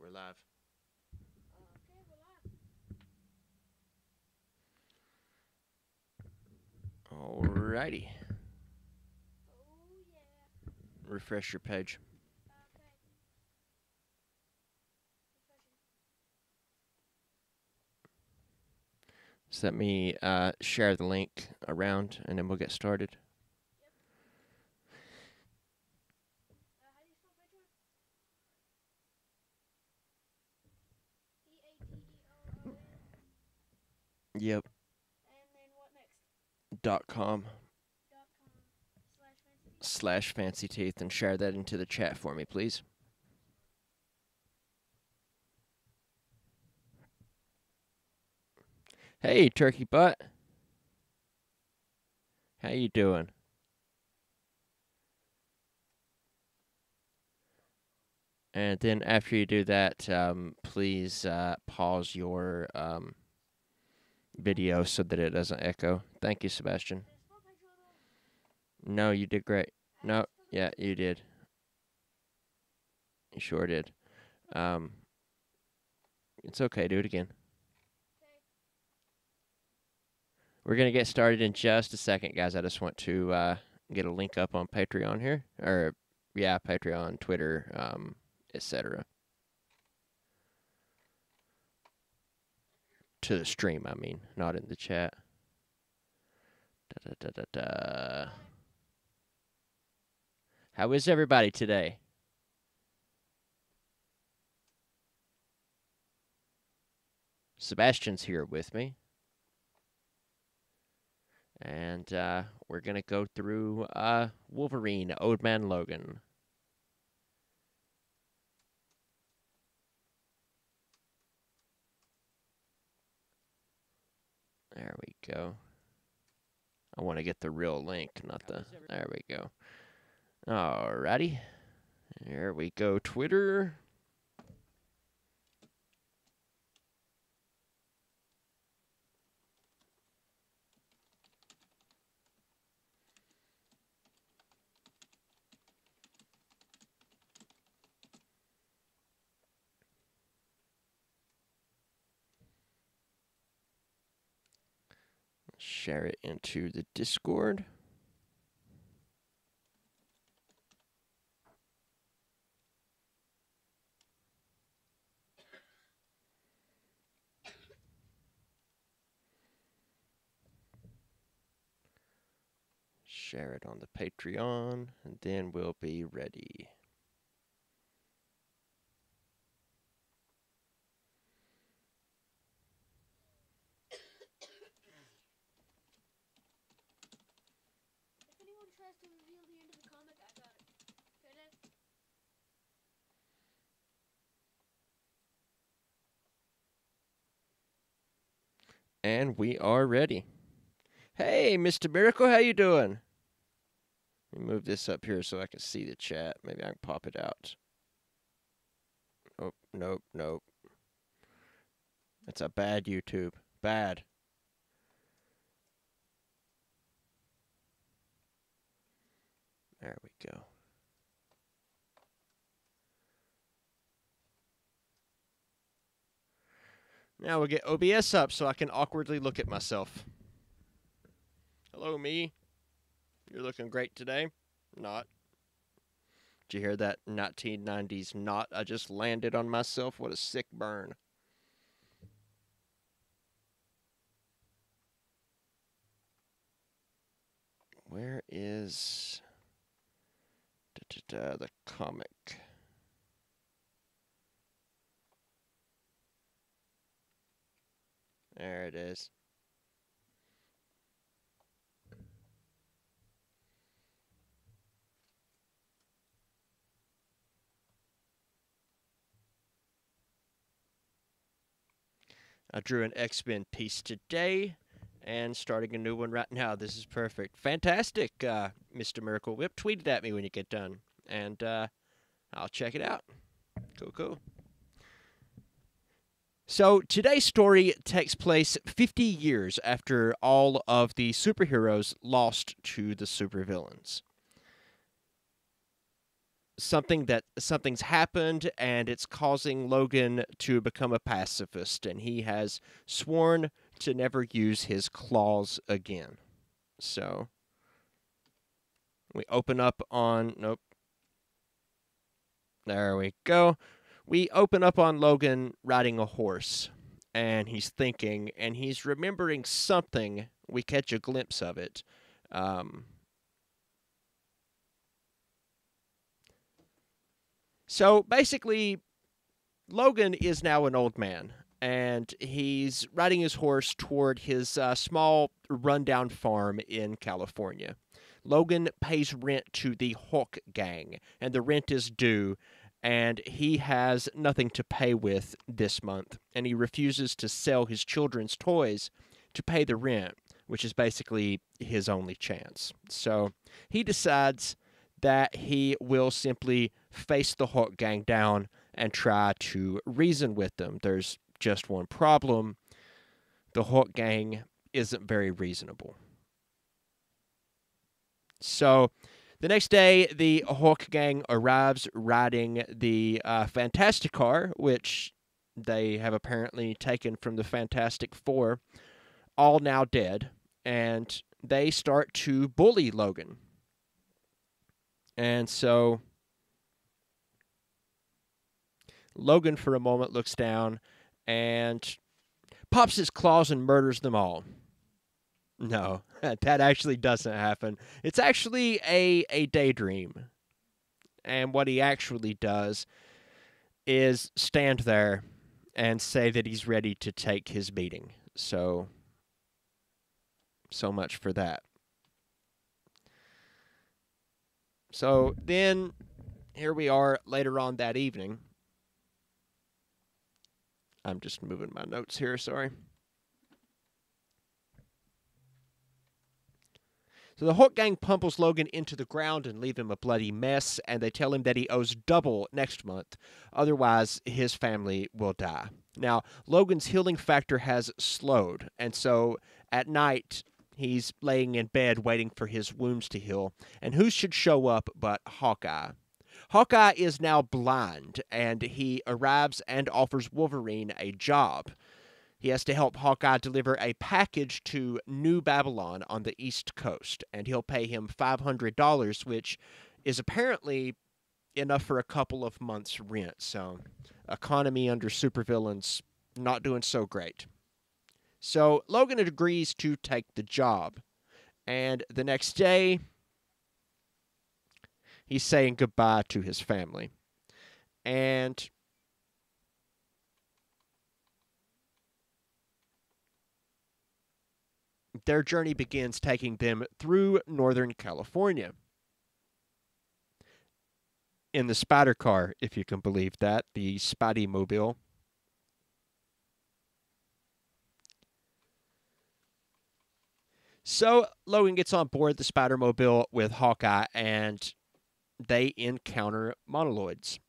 we're live. Okay, we're live. Alrighty. Oh, yeah. Refresh your page. Okay. So let me share the link around, and then we'll get started. Yep. How do you spell Patreon? P-A-T-E-R-O-N. Yep. And then what next? .com .com/fancy. /fancy teeth, and share that into the chat for me, please. Hey, turkey butt. How you doing? And then after you do that, please pause your video so that it doesn't echo. Thank you, Sebastian. Did I spell Patreon wrong? No, you did great. How No, do I spell yeah, you did. You sure did. It's okay. Do it again. Okay. We're going to get started in just a second, guys. I just want to get a link up on Patreon here. Or, yeah, Patreon, Twitter, etc. To the stream, I mean, not in the chat. Da-da-da-da-da. How is everybody today? Sebastian's here with me. And we're going to go through Wolverine, Old Man Logan. There we go. I want to get the real link, not the... There we go. Alrighty. Here we go, Twitter. Share it into the Discord. Share it on the Patreon, and then we'll be ready. If anyone tries to reveal the end of the comic, I got it. Okay, then. And we are ready. Hey, Mr. Miracle, how you doing? Let me move this up here so I can see the chat. Maybe I can pop it out. Oh, nope, nope. That's a bad YouTube. Bad. There we go. Now we'll get OBS up so I can awkwardly look at myself. Hello, me. You're looking great today. Not. Did you hear that 1990s not I just landed on myself? What a sick burn. Where is the comic? There it is. I drew an X-Men piece today and starting a new one right now. This is perfect. Fantastic, Mr. Miracle Whip. Tweet it at me when you get done, and I'll check it out. Cool, cool. So today's story takes place 50 years after all of the superheroes lost to the supervillains. something's happened and it's causing Logan to become a pacifist, and he has sworn to never use his claws again. So we open up on nope. There we go. We open up on Logan riding a horse, and he's thinking, and he's remembering something. We catch a glimpse of it. So basically, Logan is now an old man, and he's riding his horse toward his small, rundown farm in California. Logan pays rent to the Hawk Gang, and the rent is due, and he has nothing to pay with this month, and he refuses to sell his children's toys to pay the rent, which is basically his only chance. So he decides that he will simply face the Hawk Gang down and try to reason with them. There's just one problem. The Hawk Gang isn't very reasonable. So the next day, the Hawk Gang arrives riding the Fantastic Car, which they have apparently taken from the Fantastic Four, all now dead, and they start to bully Logan. And so Logan, for a moment, looks down and pops his claws and murders them all. No, that actually doesn't happen. It's actually a daydream. And what he actually does is stand there and say that he's ready to take his beating. So much for that. So then, here we are later on that evening. I'm just moving my notes here, sorry. So the Hawk Gang pummels Logan into the ground and leave him a bloody mess, and they tell him that he owes double next month. Otherwise, his family will die. Now, Logan's healing factor has slowed, and so at night, he's laying in bed waiting for his wounds to heal. And who should show up but Hawkeye? Hawkeye is now blind, and he arrives and offers Wolverine a job. He has to help Hawkeye deliver a package to New Babylon on the East Coast, and he'll pay him $500, which is apparently enough for a couple of months' rent. So, economy under supervillains not doing so great. So, Logan agrees to take the job, and the next day, he's saying goodbye to his family. And their journey begins, taking them through Northern California. In the Spider Car, if you can believe that, the Spidey-mobile. So Logan gets on board the Spider-Mobile with Hawkeye, and they encounter monoloids.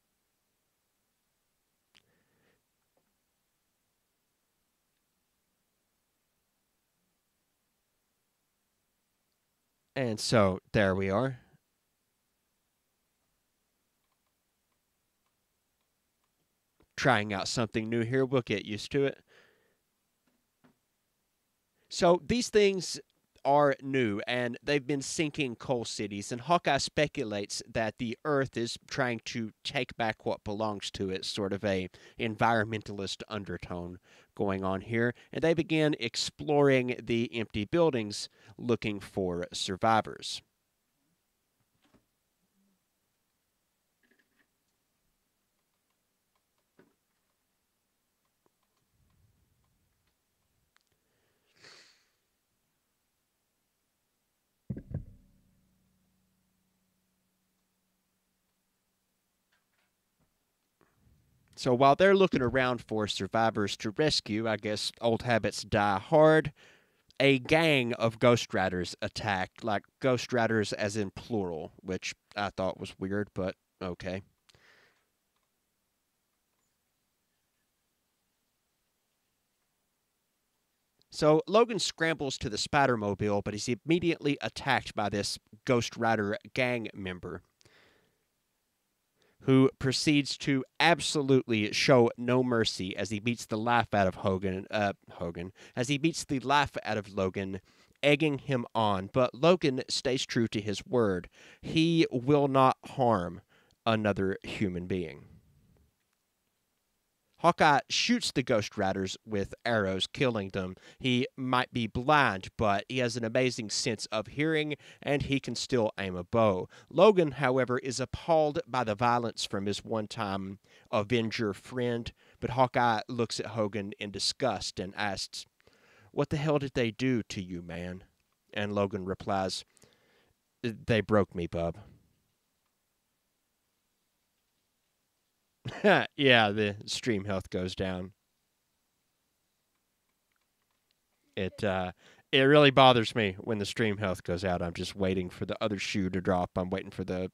And so there we are. Trying out something new here. We'll get used to it. So these things are new, and they've been sinking coal cities, and Hawkeye speculates that the Earth is trying to take back what belongs to it, sort of a environmentalist undertone going on here, and they begin exploring the empty buildings looking for survivors. So while they're looking around for survivors to rescue, I guess old habits die hard, a gang of Ghost Riders attacked, like Ghost Riders as in plural, which I thought was weird, but okay. So Logan scrambles to the Spider-Mobile, but he's immediately attacked by this Ghost Rider gang member. who proceeds to absolutely show no mercy as he beats the life out of as he beats the life out of Logan, egging him on. But Logan stays true to his word. He will not harm another human being. Hawkeye shoots the Ghost Riders with arrows, killing them. He might be blind, but he has an amazing sense of hearing, and he can still aim a bow. Logan, however, is appalled by the violence from his one-time Avenger friend, but Hawkeye looks at Hogan in disgust and asks, "What the hell did they do to you, man?" And Logan replies, "They broke me, bub." Yeah, the stream health goes down. It really bothers me when the stream health goes out. I'm just waiting for the other shoe to drop. I'm waiting for the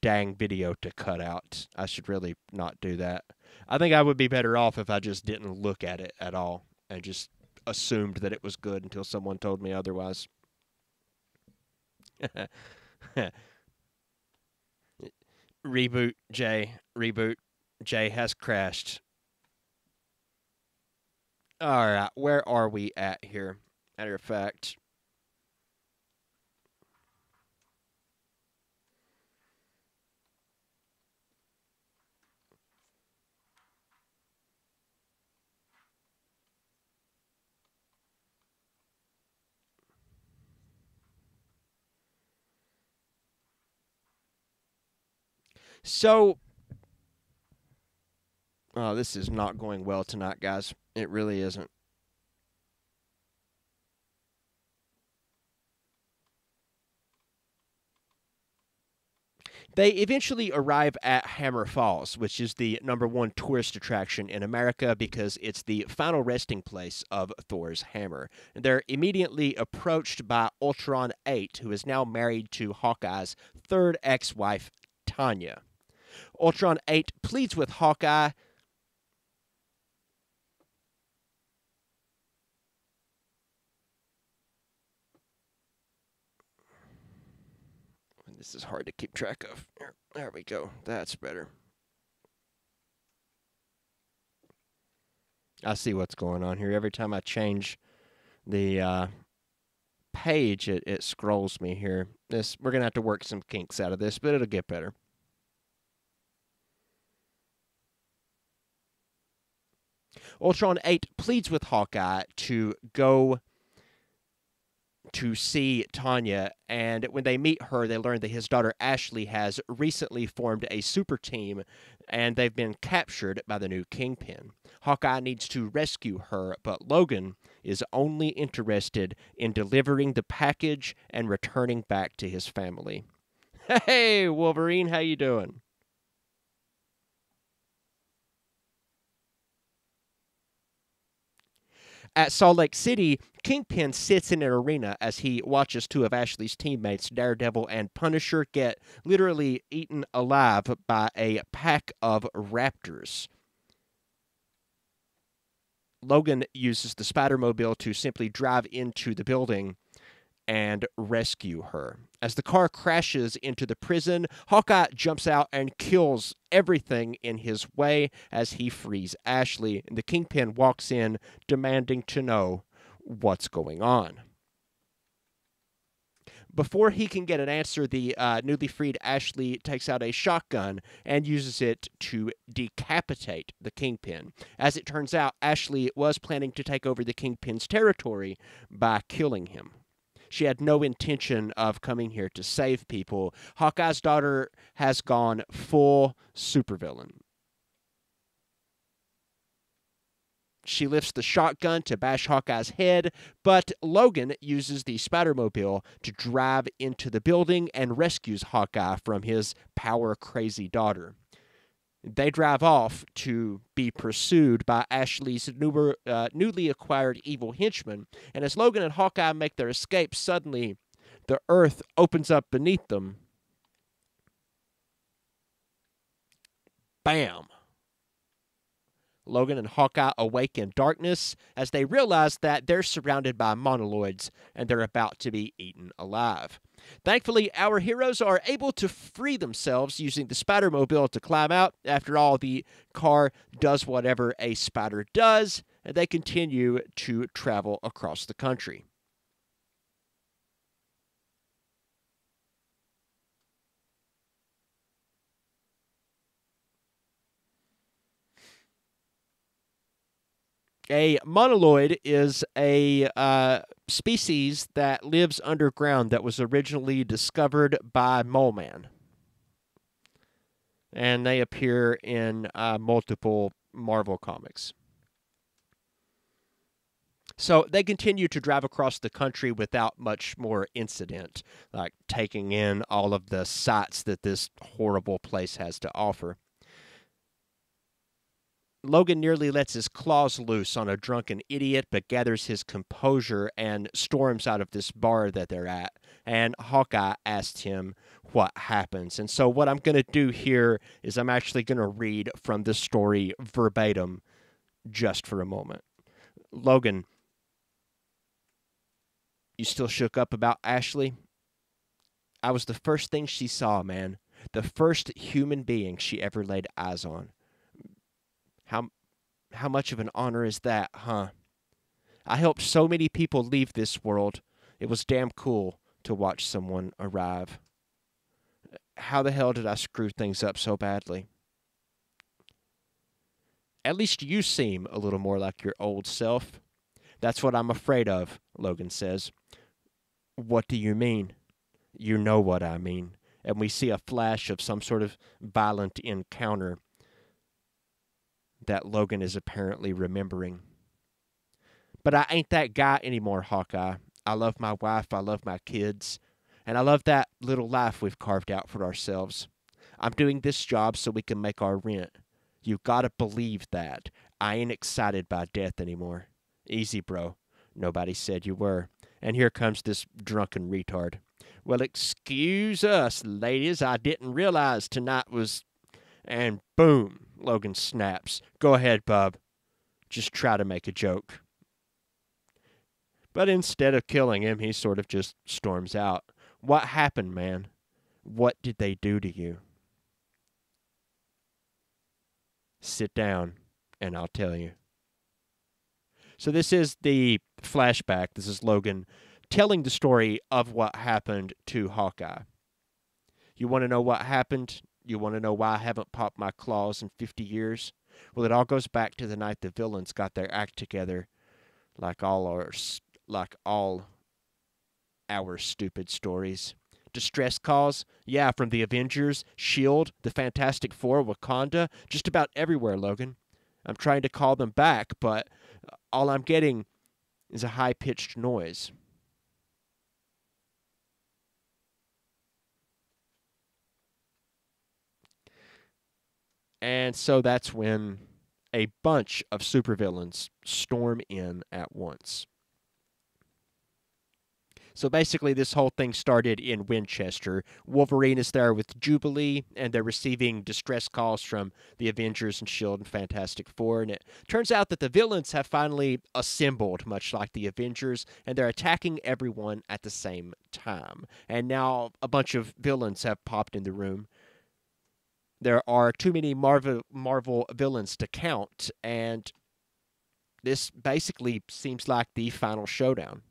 dang video to cut out. I should really not do that. I think I would be better off if I just didn't look at it at all and just assumed that it was good until someone told me otherwise. Reboot, Jay. Reboot. Jay has crashed. All right, where are we at here? Matter of fact. So, oh, this is not going well tonight, guys. It really isn't. They eventually arrive at Hammer Falls, which is the #1 tourist attraction in America because it's the final resting place of Thor's hammer. They're immediately approached by Ultron 8, who is now married to Hawkeye's third ex-wife, Tanya. Ultron 8 pleads with Hawkeye. This is hard to keep track of. There we go. That's better. I see what's going on here. Every time I change the page, it scrolls me here. We're going to have to work some kinks out of this, but it'll get better. Ultron 8 pleads with Hawkeye to go to see Tanya, and when they meet her, they learn that his daughter Ashley has recently formed a super team, and they've been captured by the new Kingpin. Hawkeye needs to rescue her, but Logan is only interested in delivering the package and returning back to his family. Hey, Wolverine, how you doing? At Salt Lake City, Kingpin sits in an arena as he watches two of Ashley's teammates, Daredevil and Punisher, get literally eaten alive by a pack of raptors. Logan uses the Spider-Mobile to simply drive into the building and rescue her. As the car crashes into the prison, Hawkeye jumps out and kills everything in his way as he frees Ashley. And the Kingpin walks in, demanding to know what's going on. Before he can get an answer, the newly freed Ashley takes out a shotgun and uses it to decapitate the Kingpin. As it turns out, Ashley was planning to take over the Kingpin's territory by killing him. She had no intention of coming here to save people. Hawkeye's daughter has gone full supervillain. She lifts the shotgun to bash Hawkeye's head, but Logan uses the Spider-Mobile to drive into the building and rescues Hawkeye from his power-crazy daughter. They drive off to be pursued by Ashley's newly acquired evil henchman, and as Logan and Hawkeye make their escape, suddenly the earth opens up beneath them. Bam! Logan and Hawkeye awake in darkness as they realize that they're surrounded by monoloids and they're about to be eaten alive. Thankfully, our heroes are able to free themselves using the Spider-Mobile to climb out. After all, the car does whatever a spider does, and they continue to travel across the country. A monoloid is a species that lives underground that was originally discovered by Mole Man. And they appear in multiple Marvel comics. So they continue to drive across the country without much more incident, like taking in all of the sights that this horrible place has to offer. Logan nearly lets his claws loose on a drunken idiot, but gathers his composure and storms out of this bar that they're at. And Hawkeye asks him what happens. And so what I'm going to do here is I'm actually going to read from the story verbatim just for a moment. Logan, you still shook up about Ashley? I was the first thing she saw, man. The first human being she ever laid eyes on. How much of an honor is that, huh? I helped so many people leave this world. It was damn cool to watch someone arrive. How the hell did I screw things up so badly? At least you seem a little more like your old self. That's what I'm afraid of, Logan says. What do you mean? You know what I mean. And we see a flash of some sort of violent encounter that Logan is apparently remembering. But I ain't that guy anymore, Hawkeye. I love my wife, I love my kids, and I love that little life we've carved out for ourselves. I'm doing this job so we can make our rent. You gotta believe that. I ain't excited by death anymore. Easy, bro. Nobody said you were. And here comes this drunken retard. Well, excuse us, ladies. I didn't realize tonight was... And boom, Logan snaps. Go ahead, bub. Just try to make a joke. But instead of killing him, he sort of just storms out. What happened, man? What did they do to you? Sit down, and I'll tell you. So this is the flashback. This is Logan telling the story of what happened to Hawkeye. You want to know what happened? You want to know why I haven't popped my claws in 50 years? Well, it all goes back to the night the villains got their act together, like all our stupid stories. Distress calls? Yeah, from the Avengers, S.H.I.E.L.D., the Fantastic Four, Wakanda, just about everywhere, Logan. I'm trying to call them back, but all I'm getting is a high-pitched noise. And so that's when a bunch of supervillains storm in at once. So basically, this whole thing started in Winchester. Wolverine is there with Jubilee, and they're receiving distress calls from the Avengers and S.H.I.E.L.D. and Fantastic Four. And it turns out that the villains have finally assembled, much like the Avengers, and they're attacking everyone at the same time. And now a bunch of villains have popped in the room. There are too many Marvel villains to count, and this basically seems like the final showdown.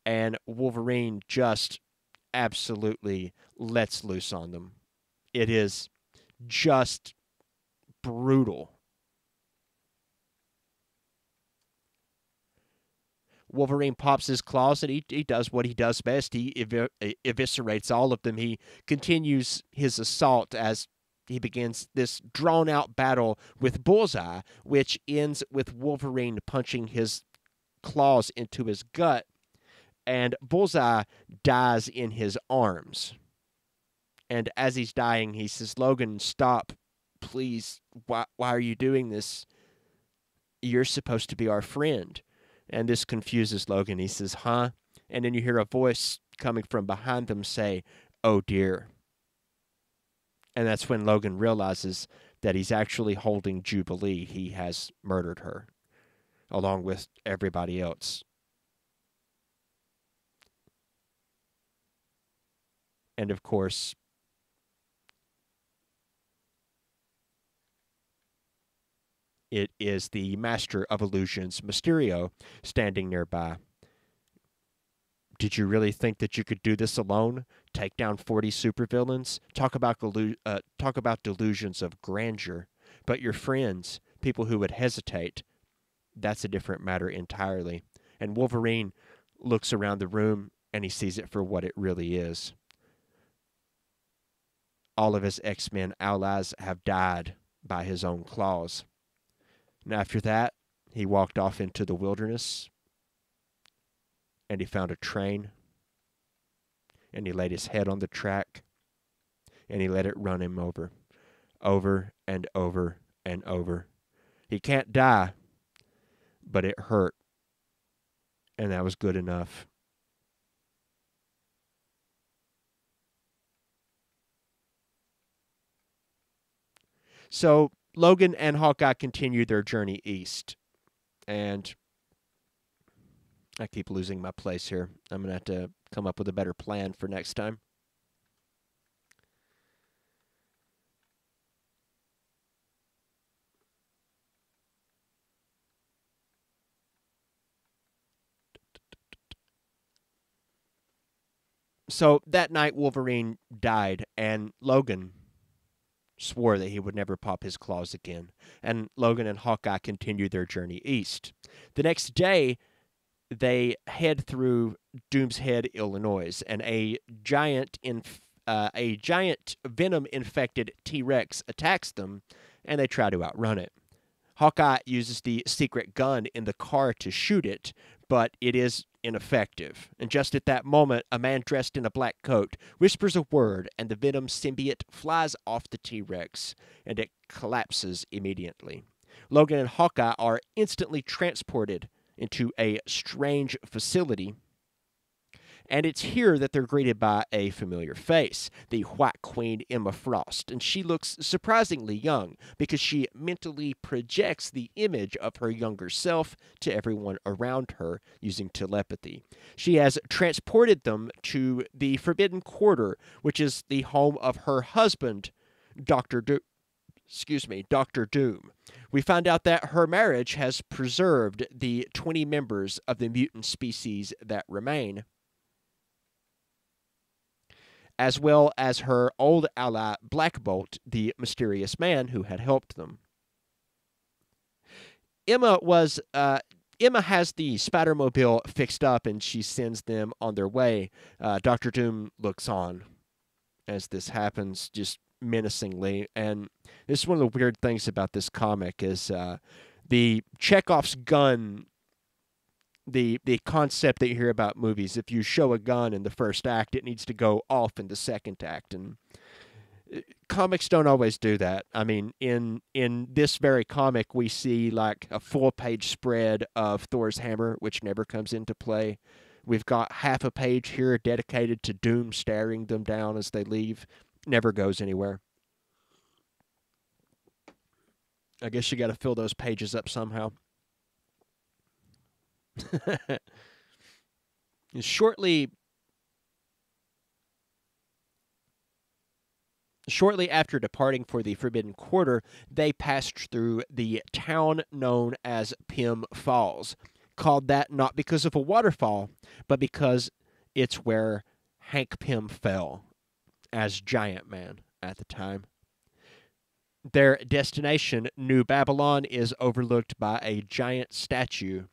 And Wolverine just absolutely lets loose on them. It is just brutal. Wolverine pops his claws, and he does what he does best. He eviscerates all of them. He continues his assault as he begins this drawn-out battle with Bullseye, which ends with Wolverine punching his claws into his gut, and Bullseye dies in his arms. And as he's dying, he says, Logan, stop. Please, why are you doing this? You're supposed to be our friend. And this confuses Logan. He says, huh? And then you hear a voice coming from behind them say, oh dear. And that's when Logan realizes that he's actually holding Jubilee. He has murdered her, along with everybody else. And of course, it is the Master of Illusions, Mysterio, standing nearby. Did you really think that you could do this alone? Take down 40 supervillains? Talk about delusions of grandeur. But your friends, people who would hesitate, that's a different matter entirely. And Wolverine looks around the room and he sees it for what it really is. All of his X-Men allies have died by his own claws. And after that, he walked off into the wilderness and he found a train and he laid his head on the track and he let it run him over and over and over. He can't die, but it hurt, and that was good enough. So Logan and Hawkeye continue their journey east, and I keep losing my place here. I'm going to have to come up with a better plan for next time. So that night, Wolverine died, and Logan swore that he would never pop his claws again. And Logan and Hawkeye continued their journey east. The next day, they head through Doom's Head, Illinois, and a giant venom-infected T-Rex attacks them, and they try to outrun it. Hawkeye uses the secret gun in the car to shoot it, but it is ineffective. And just at that moment, a man dressed in a black coat whispers a word, and the venom symbiote flies off the T-Rex, and it collapses immediately. Logan and Hawkeye are instantly transported into a strange facility, and it's here that they're greeted by a familiar face, the White Queen Emma Frost, and she looks surprisingly young because she mentally projects the image of her younger self to everyone around her using telepathy. She has transported them to the Forbidden Quarter, which is the home of her husband, Dr. Doom. We find out that her marriage has preserved the 20 members of the mutant species that remain, as well as her old ally Black Bolt, the mysterious man who had helped them. Emma has the Spider-Mobile fixed up, and she sends them on their way. Dr. Doom looks on as this happens, just menacingly. And this is one of the weird things about this comic is the Chekhov's gun. The concept that you hear about movies, if you show a gun in the first act, it needs to go off in the second act, and comics don't always do that. I mean, in this very comic, we see like a full-page spread of Thor's hammer, which never comes into play. We've got half a page here dedicated to Doom staring them down as they leave. Never goes anywhere. I guess you got to fill those pages up somehow. Shortly after departing for the Forbidden Quarter, they passed through the town known as Pym Falls, called that not because of a waterfall, but because it's where Hank Pym fell as Giant Man at the time. Their destination, New Babylon, is overlooked by a giant statue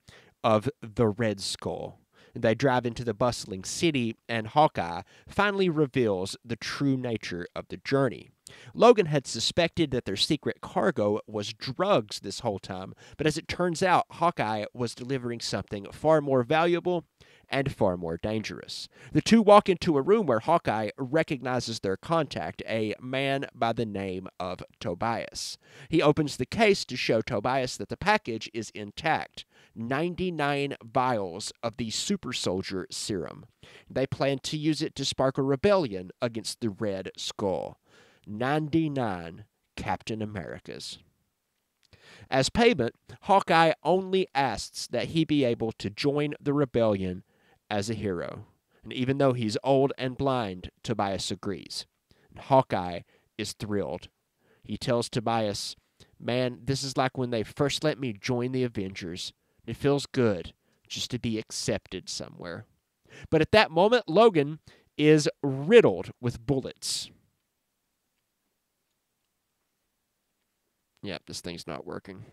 of the Red Skull. They drive into the bustling city, and Hawkeye finally reveals the true nature of the journey. Logan had suspected that their secret cargo was drugs this whole time, but as it turns out, Hawkeye was delivering something far more valuable and far more dangerous. The two walk into a room where Hawkeye recognizes their contact, a man by the name of Tobias. He opens the case to show Tobias that the package is intact. 99 vials of the super soldier serum. They plan to use it to spark a rebellion against the Red Skull. 99 Captain America's. As payment, Hawkeye only asks that he be able to join the rebellion as a hero. And even though he's old and blind, Tobias agrees. And Hawkeye is thrilled. He tells Tobias, "Man, this is like when they first let me join the Avengers. It feels good just to be accepted somewhere." But at that moment, Logan is riddled with bullets. Yep, this thing's not working.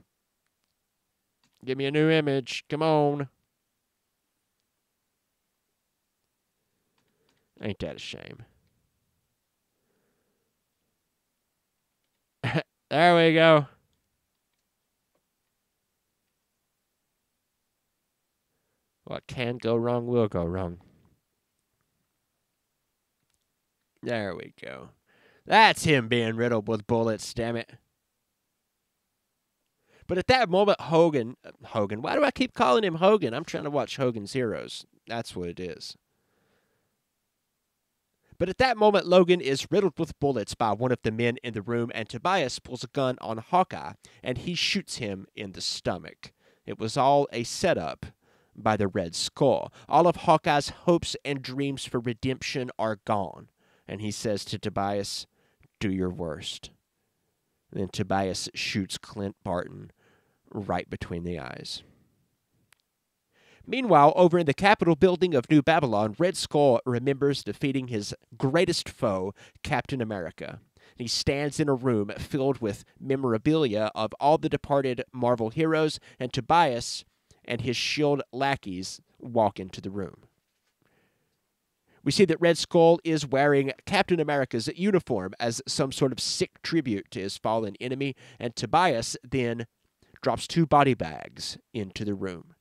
Give me a new image. Come on. Ain't that a shame? There we go. What can go wrong will go wrong. There we go. That's him being riddled with bullets, damn it. But at that moment, Hogan, why do I keep calling him Hogan? I'm trying to watch Hogan's Heroes. That's what it is. But at that moment, Logan is riddled with bullets by one of the men in the room, and Tobias pulls a gun on Hawkeye, and he shoots him in the stomach. It was all a setup by the Red Skull. All of Hawkeye's hopes and dreams for redemption are gone. And he says to Tobias, "Do your worst." And then Tobias shoots Clint Barton right between the eyes. Meanwhile, over in the Capitol building of New Babylon, Red Skull remembers defeating his greatest foe, Captain America. He stands in a room filled with memorabilia of all the departed Marvel heroes, and Tobias and his S.H.I.E.L.D. lackeys walk into the room. We see that Red Skull is wearing Captain America's uniform as some sort of sick tribute to his fallen enemy, and Tobias then drops 2 body bags into the room.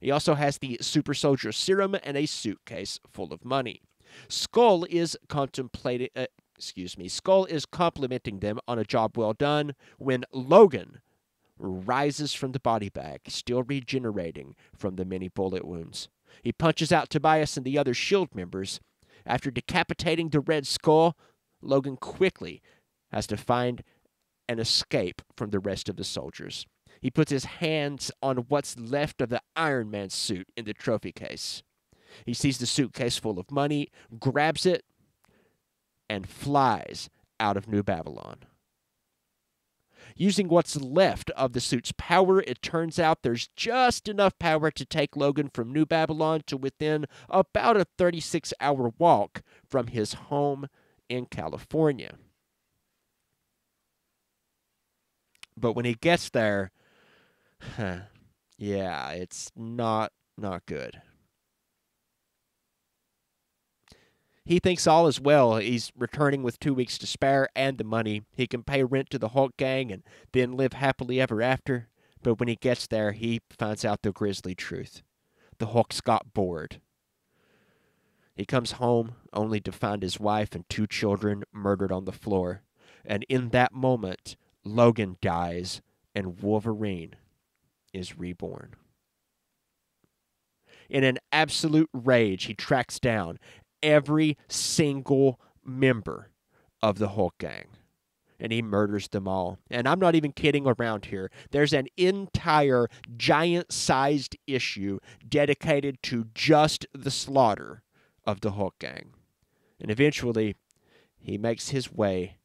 He also has the super soldier serum and a suitcase full of money. Skull is complimenting them on a job well done when Logan rises from the body bag, still regenerating from the many bullet wounds. He punches out Tobias and the other S.H.I.E.L.D. members. After decapitating the Red Skull, Logan quickly has to find an escape from the rest of the soldiers. He puts his hands on what's left of the Iron Man suit in the trophy case. He sees the suitcase full of money, grabs it, and flies out of New Babylon. Using what's left of the suit's power, it turns out there's just enough power to take Logan from New Babylon to within about a 36-hour walk from his home in California. But when he gets there, yeah, it's not good. He thinks all is well. He's returning with 2 weeks to spare and the money. He can pay rent to the Hulk gang and then live happily ever after. But when he gets there, he finds out the grisly truth. The Hulk's got bored. He comes home only to find his wife and 2 children murdered on the floor. And in that moment, Logan dies and Wolverine is reborn. In an absolute rage, he tracks down every single member of the Hulk gang, and he murders them all. And I'm not even kidding around here. There's an entire giant-sized issue dedicated to just the slaughter of the Hulk gang. And eventually, he makes his way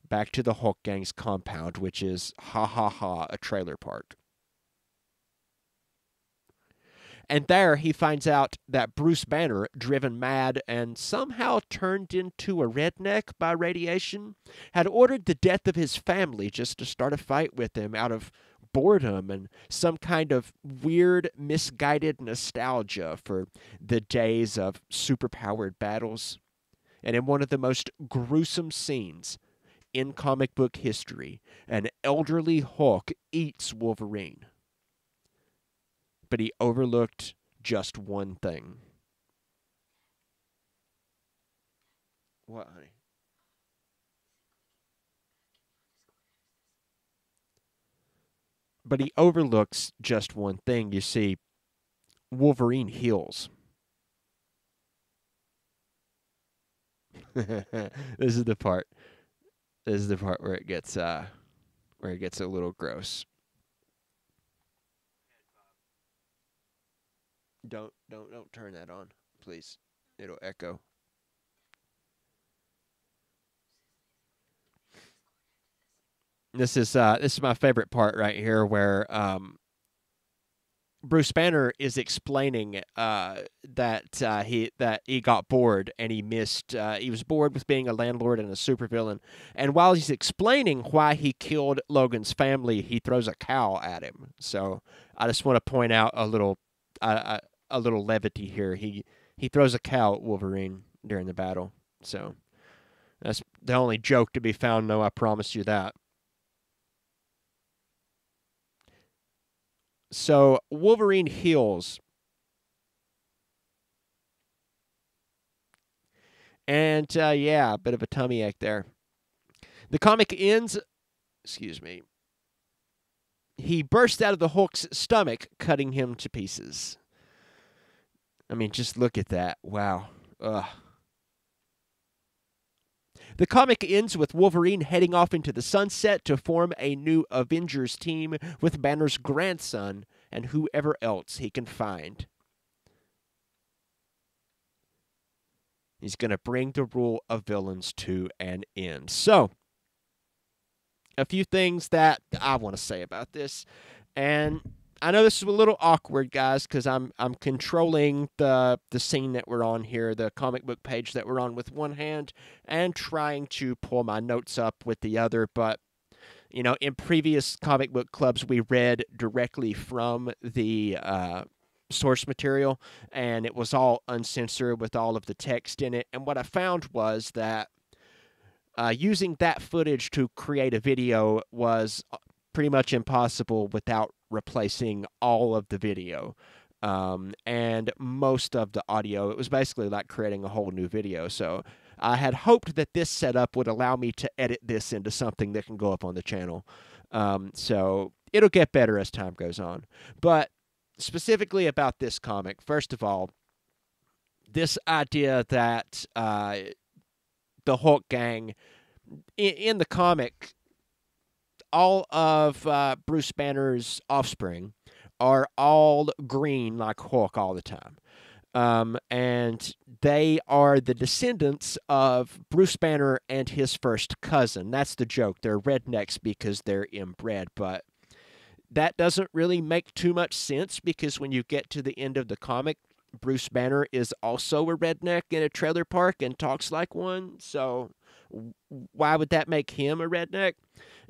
back to the Hulk gang's compound, which is, a trailer park. And there he finds out that Bruce Banner, driven mad and somehow turned into a redneck by radiation, had ordered the death of his family just to start a fight with him out of boredom and some kind of weird, misguided nostalgia for the days of superpowered battles. And in one of the most gruesome scenes in comic book history, an elderly Hulk eats Wolverine. But he overlooked just one thing. What, honey? But he overlooks just one thing. You see, Wolverine heals. This is the part This is the part where it gets a little gross. Don't turn that on, please. It'll echo. This is my favorite part right here, where Bruce Banner is explaining that he got bored and he missed. He was bored with being a landlord and a supervillain. And while he's explaining why he killed Logan's family, he throws a cow at him. So I just want to point out a little levity here. He throws a cow at Wolverine during the battle. So that's the only joke to be found. No, I promise you that. So Wolverine heals. And yeah, a bit of a tummy ache there. The comic ends, excuse me. He bursts out of the Hulk's stomach, cutting him to pieces. I mean, just look at that. Wow. Ugh. The comic ends with Wolverine heading off into the sunset to form a new Avengers team with Banner's grandson and whoever else he can find. He's going to bring the rule of villains to an end. So, a few things that I want to say about this. And I know this is a little awkward, guys, because I'm controlling the scene that we're on here, the comic book page that we're on with one hand, and trying to pull my notes up with the other. But, you know, in previous comic book clubs, we read directly from the source material, and it was all uncensored with all of the text in it. And what I found was that using that footage to create a video was pretty much impossible without replacing all of the video and most of the audio. It was basically like creating a whole new video. So I had hoped that this setup would allow me to edit this into something that can go up on the channel. So it'll get better as time goes on. But specifically about this comic, first of all, this idea that the Hulk gang, in the comic, all of Bruce Banner's offspring are all green like Hulk all the time. And they are the descendants of Bruce Banner and his first cousin. That's the joke. They're rednecks because they're inbred, but that doesn't really make too much sense because when you get to the end of the comic, Bruce Banner is also a redneck in a trailer park and talks like one. So why would that make him a redneck?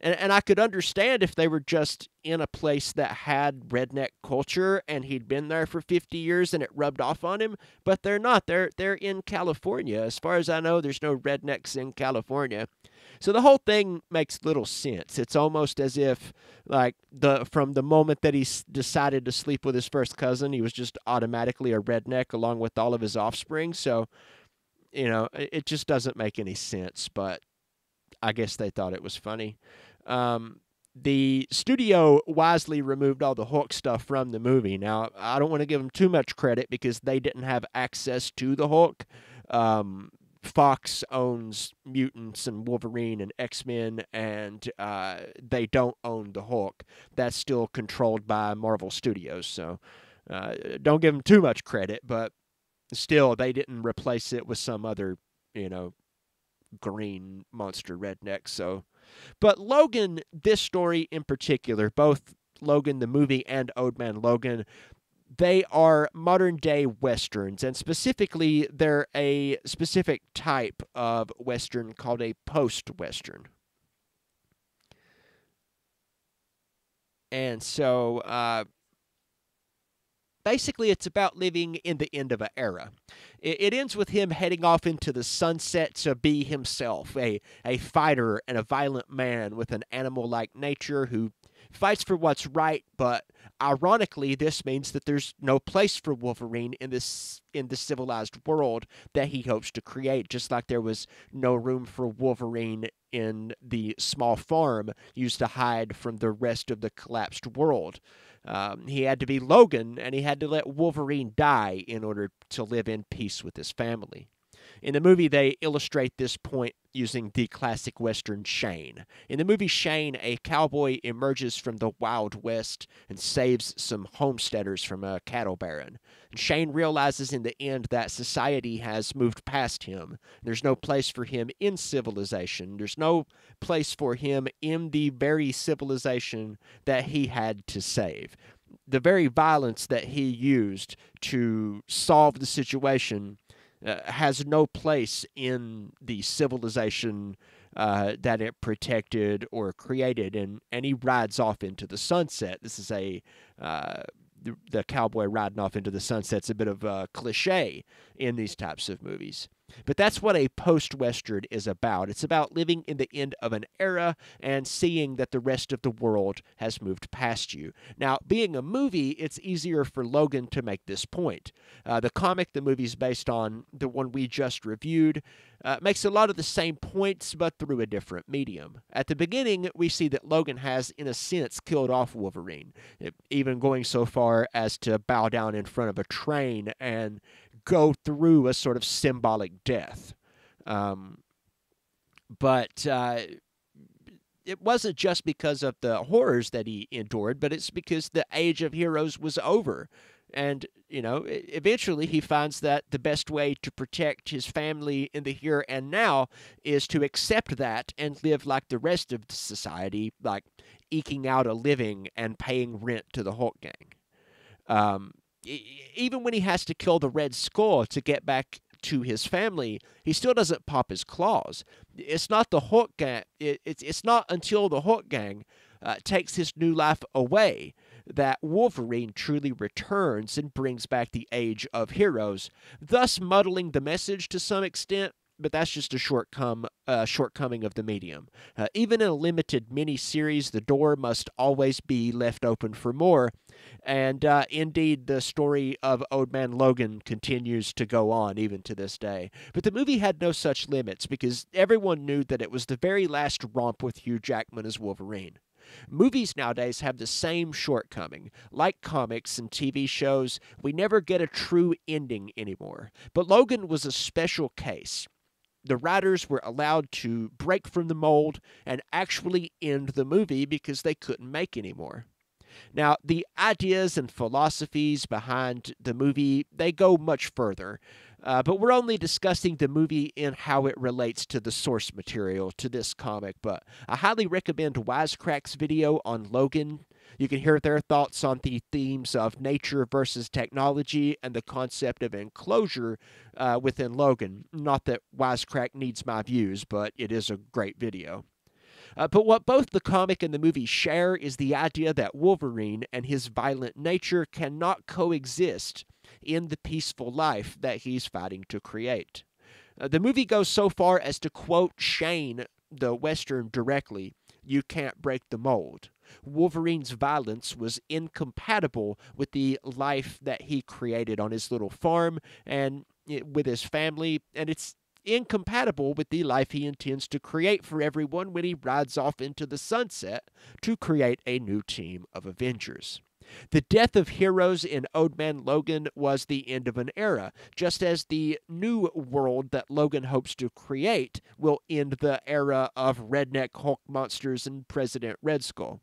And I could understand if they were just in a place that had redneck culture and he'd been there for 50 years and it rubbed off on him, but they're not. They're in California. As far as I know, there's no rednecks in California. So the whole thing makes little sense. It's almost as if, like, from the moment that he decided to sleep with his first cousin, he was just automatically a redneck along with all of his offspring. So, you know, it just doesn't make any sense, but I guess they thought it was funny. The studio wisely removed all the Hulk stuff from the movie. Now, I don't want to give them too much credit because they didn't have access to the Hulk. Fox owns Mutants and Wolverine and X-Men, and they don't own the Hulk. That's still controlled by Marvel Studios, so don't give them too much credit, but still, they didn't replace it with some other, you know, green monster redneck. So, but Logan, this story in particular, both Logan the movie and Old Man Logan, they are modern day westerns, and specifically they're a specific type of western called a post-western. And so basically, it's about living in the end of an era. It ends with him heading off into the sunset to be himself, a fighter and a violent man with an animal-like nature who fights for what's right, but ironically, this means that there's no place for Wolverine in the civilized world that he hopes to create, just like there was no room for Wolverine in the small farm used to hide from the rest of the collapsed world. He had to be Logan, and he had to let Wolverine die in order to live in peace with his family. In the movie, they illustrate this point using the classic Western Shane. In the movie Shane, a cowboy emerges from the Wild West and saves some homesteaders from a cattle baron. And Shane realizes in the end that society has moved past him. There's no place for him in civilization. There's no place for him in the very civilization that he had to save. The very violence that he used to solve the situation has no place in the civilization that it protected or created, and he rides off into the sunset. This is the cowboy riding off into the sunset's a bit of a cliche in these types of movies. But that's what a post-Western is about. It's about living in the end of an era and seeing that the rest of the world has moved past you. Now, being a movie, it's easier for Logan to make this point. The comic the movie's based on, the one we just reviewed, makes a lot of the same points, but through a different medium. At the beginning, we see that Logan has, in a sense, killed off Wolverine, even going so far as to bow down in front of a train and go through a sort of symbolic death. But it wasn't just because of the horrors that he endured, but it's because the age of heroes was over. And, eventually he finds that the best way to protect his family in the here and now is to accept that and live like the rest of society, like eking out a living and paying rent to the Hulk gang. Even when he has to kill the Red Skull to get back to his family, he still doesn't pop his claws. It's not the Hulk gang. It's not until the Hulk gang takes his new life away that Wolverine truly returns and brings back the age of heroes, thus muddling the message to some extent. But that's just a shortcoming of the medium. Even in a limited mini-series, the door must always be left open for more. And indeed, the story of Old Man Logan continues to go on even to this day. But the movie had no such limits because everyone knew that it was the very last romp with Hugh Jackman as Wolverine. Movies nowadays have the same shortcoming. Like comics and TV shows, we never get a true ending anymore. But Logan was a special case. The writers were allowed to break from the mold and actually end the movie because they couldn't make any more. Now, the ideas and philosophies behind the movie, they go much further. But we're only discussing the movie in how it relates to the source material, to this comic. But I highly recommend Wisecrack's video on Logan. You can hear their thoughts on the themes of nature versus technology and the concept of enclosure within Logan. Not that Wisecrack needs my views, but it is a great video. But what both the comic and the movie share is the idea that Wolverine and his violent nature cannot coexist in the peaceful life that he's fighting to create. The movie goes so far as to quote Shane, the Western, directly, "You can't break the mold." Wolverine's violence was incompatible with the life that he created on his little farm and with his family, and it's incompatible with the life he intends to create for everyone when he rides off into the sunset to create a new team of Avengers. The death of heroes in Old Man Logan was the end of an era, just as the new world that Logan hopes to create will end the era of redneck Hulk monsters and President Red Skull.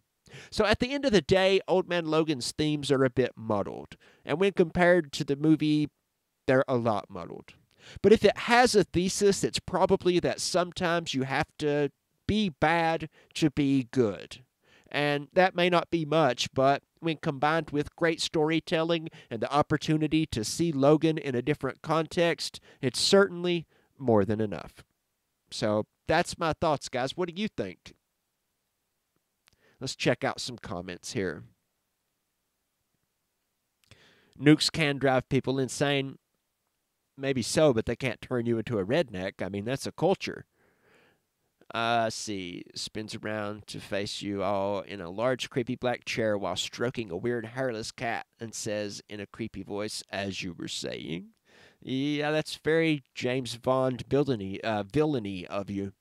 So at the end of the day, Old Man Logan's themes are a bit muddled, and when compared to the movie, they're a lot muddled. But if it has a thesis, it's probably that sometimes you have to be bad to be good. And that may not be much, but when combined with great storytelling and the opportunity to see Logan in a different context, it's certainly more than enough. So that's my thoughts, guys. What do you think? Let's check out some comments here. Nukes can drive people insane. Maybe so, but they can't turn you into a redneck. I mean, that's a culture. See, spins around to face you all in a large, creepy black chair while stroking a weird, hairless cat and says in a creepy voice, "As you were saying." Yeah, that's very James Bond villainy of you.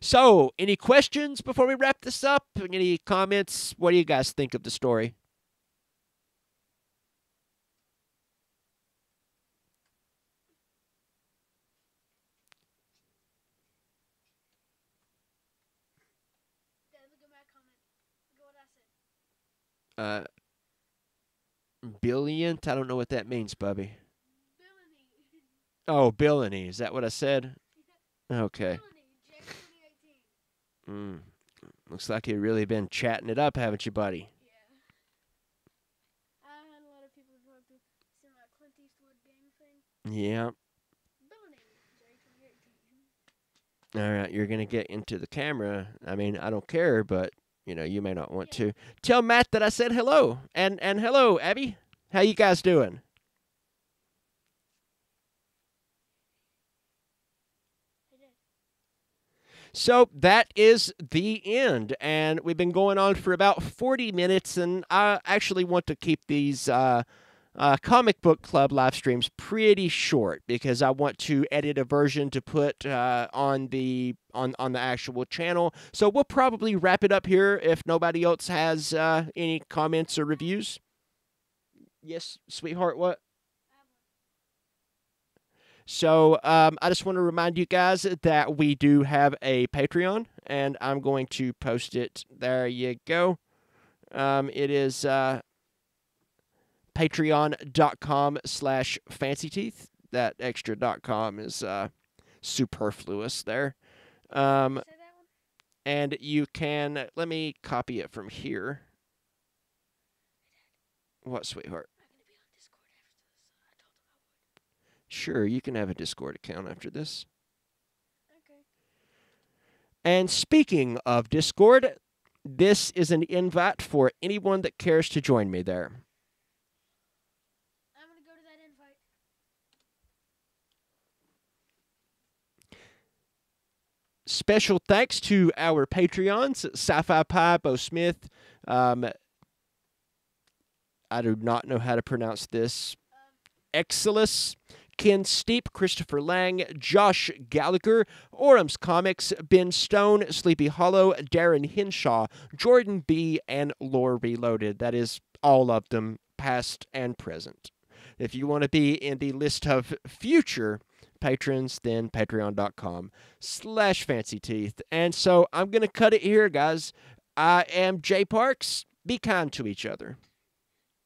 So, any questions before we wrap this up? Any comments? What do you guys think of the story? Uh, billionth? I don't know what that means, Bubby. Billany. Oh, Billany. Is that what I said? Okay. Billany, January 2018. Looks like you've really been chatting it up, haven't you, buddy? Yeah. I had a lot of people who want to see my Clint Eastwood gang thing. Yeah. Billany, January 2018. All right, you're going to get into the camera. I mean, I don't care, but, you may not want to. Tell Matt that I said hello. And hello, Abby. How you guys doing? So that is the end, and we've been going on for about 40 minutes, and I actually want to keep these comic book club live streams pretty short because I want to edit a version to put on the actual channel. So we'll probably wrap it up here if nobody else has any comments or reviews. Yes, sweetheart, what? So I just want to remind you guys that we do have a Patreon, and I'm going to post it. There you go. It is patreon.com/fancyteeth. That extra .com is superfluous there. And you can, let me copy it from here. What, sweetheart? Sure, you can have a Discord account after this. Okay. And speaking of Discord, this is an invite for anyone that cares to join me there. I'm going to go to that invite. Special thanks to our Patreons, Sci-Fi Pie, Bo Smith. I do not know how to pronounce this. EXCELSIUS, Ken Steepe, Christopher Lang, Josh Gallagher, AURAM'S Comics, Ben Stone, Sleepy Hollow, Darrin Henshaw, Jordan B., and Lore Reloaded. That is all of them, past and present. If you want to be in the list of future patrons, then patreon.com/fancyteeth. And so I'm going to cut it here, guys. I am Jay Parks. Be kind to each other.